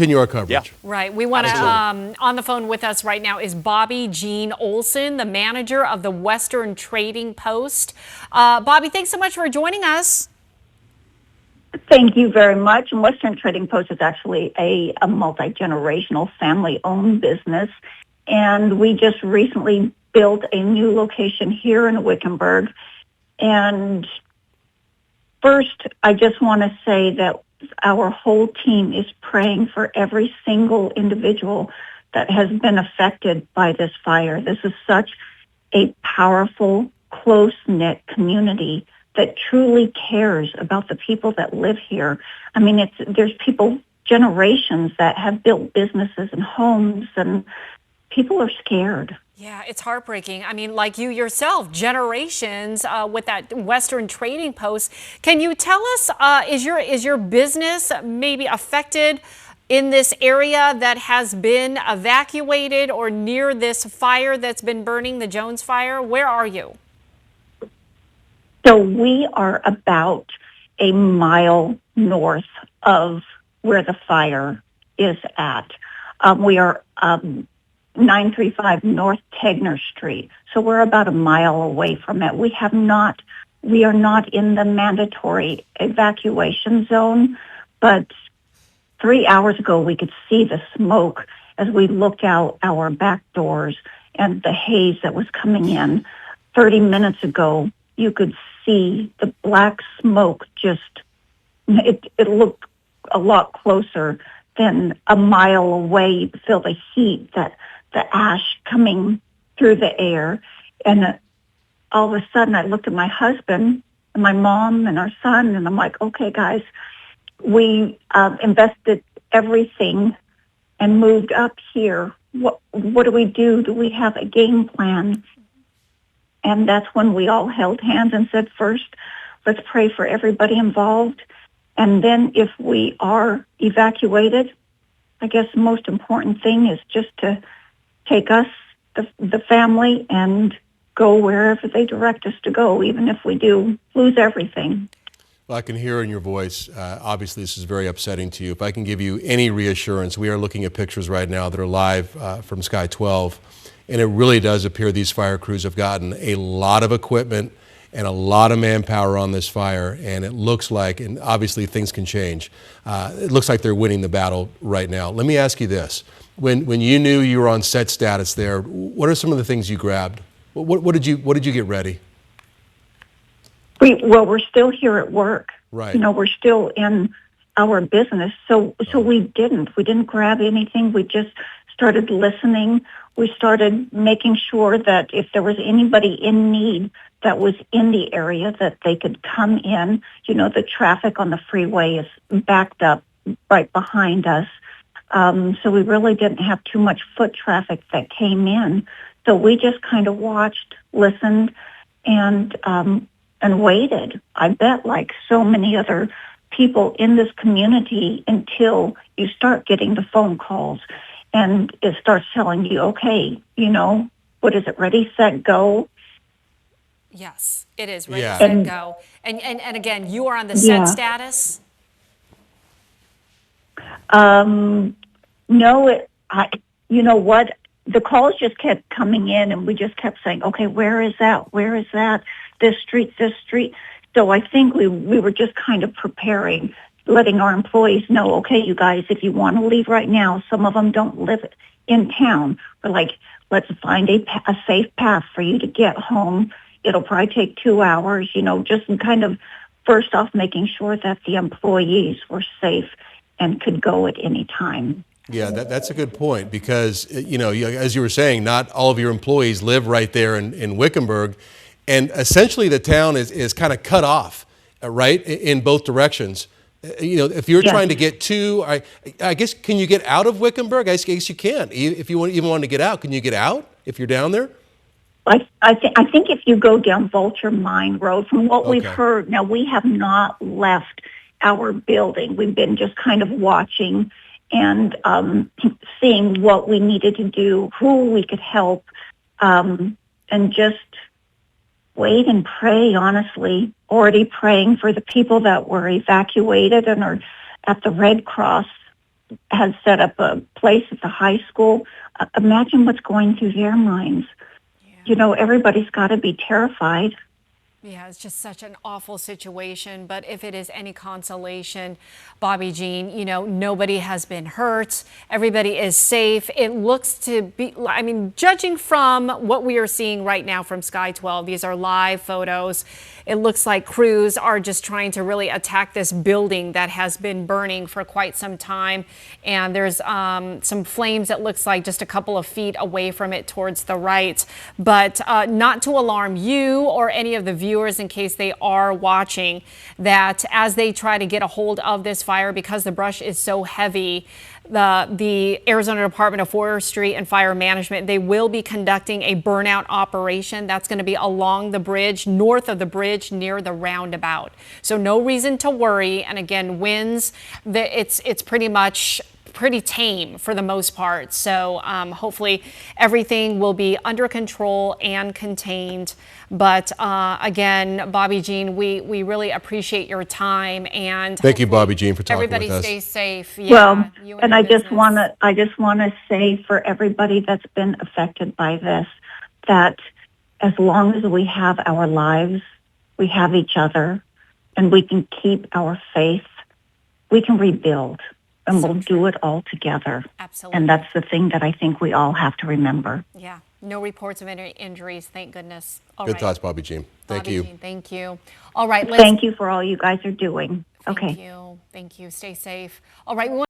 Continue our coverage. Yeah. Right. We want to, on the phone with us right now is Bobby Jean Olson, the manager of the Western Trading Post. Bobby, thanks so much for joining us. Thank you very much. And Western Trading Post is actually a multi-generational family-owned business. And we just recently built a new location here in Wickenburg. And first, I just want to say that our whole team is praying for every single individual that has been affected by this fire. This is such a powerful, close-knit community that truly cares about the people that live here. I mean, there's people, generations that have built businesses and homes, and people are scared. Yeah, it's heartbreaking. I mean, like you yourself, generations with that Western Trading Post. Can you tell us, is your business maybe affected in this area that has been evacuated or near this fire that's been burning, the Jones Fire? Where are you? So we are about a mile north of where the fire is at. We are 935 North Tegner Street. So we're about a mile away from it. We are not in the mandatory evacuation zone, but 3 hours ago we could see the smoke as we looked out our back doors and the haze that was coming in. 30 minutes ago, you could see the black smoke it looked a lot closer than a mile away. You could feel the heat, the ash coming through the air. And all of a sudden I looked at my husband and my mom and our son, and I'm like, okay, guys, we invested everything and moved up here. What do we do? Do we have a game plan? And that's when we all held hands and said, first, let's pray for everybody involved. And then if we are evacuated, I guess the most important thing is just to take us, the family, and go wherever they direct us to go, even if we do lose everything. Well, I can hear in your voice, obviously this is very upsetting to you. If I can give you any reassurance, we are looking at pictures right now that are live from Sky 12, and it really does appear these fire crews have gotten a lot of equipment and a lot of manpower on this fire, and it looks like, and obviously things can change, it looks like they're winning the battle right now. Let me ask you this. When you knew you were on set status there, what are some of the things you grabbed? What did you get ready? We're still here at work. Right. You know, we're still in our business. So we didn't grab anything. We just started listening. We started making sure that if there was anybody in need that was in the area, that they could come in. You know, the traffic on the freeway is backed up right behind us. So we really didn't have too much foot traffic that came in. So we just kind of watched, listened, and waited. I bet, like so many other people in this community, until you start getting the phone calls and it starts telling you, okay, you know, what is it? Ready, set, go. Yes, it is. Ready, set, go. And again, you are on the set status? No, you know what? The calls just kept coming in, and we just kept saying, okay, where is that? Where is that? This street, this street. So I think we were just kind of preparing, letting our employees know, okay, you guys, if you want to leave right now, some of them don't live in town. We're like, let's find a safe path for you to get home. It'll probably take 2 hours, you know, just kind of first off making sure that the employees were safe and could go at any time. Yeah, that's a good point, because, you know, as you were saying, not all of your employees live right there in Wickenburg, and essentially the town is kind of cut off, right, in both directions. You know, if you're trying to get to, I guess, can you get out of Wickenburg? I guess you can. If you even want to get out, can you get out if you're down there? I think if you go down Vulture Mine Road, from what we've heard, now we have not left our building. We've been just kind of watching and seeing what we needed to do, who we could help, and just wait and pray, honestly. Already praying for the people that were evacuated and are at the Red Cross has set up a place at the high school. Imagine what's going through their minds. You know, everybody's got to be terrified. Yeah, it's just such an awful situation. But if it is any consolation, Bobby Jean, you know, nobody has been hurt. Everybody is safe. It looks to be, I mean, judging from what we are seeing right now from Sky 12, these are live photos. It looks like crews are just trying to really attack this building that has been burning for quite some time. And there's some flames that looks like just a couple of feet away from it towards the right. But not to alarm you or any of the viewers in case they are watching, that as they try to get a hold of this fire, because the brush is so heavy, the Arizona Department of Forestry and Fire Management, they will be conducting a burnout operation. That's going to be along the bridge, north of the bridge, near the roundabout. So no reason to worry. And again, winds, it's pretty much pretty tame for the most part. So hopefully everything will be under control and contained. But again, Bobby Jean, we really appreciate your time, and thank you, Bobby Jean, for talking with us. Everybody stay safe. Yeah, Well, you and your I just business. want to say for everybody that's been affected by this, that as long as we have our lives, we have each other, and we can keep our faith, we can rebuild. And we'll do it all together. Absolutely. And that's the thing that I think we all have to remember. Yeah. No reports of any injuries, thank goodness. All Good right. thoughts, Bobby Jean. Thank Bobby you. Jean, thank you. All right. Thank you for all you guys are doing. Okay. Thank you. Thank you. Stay safe. All right.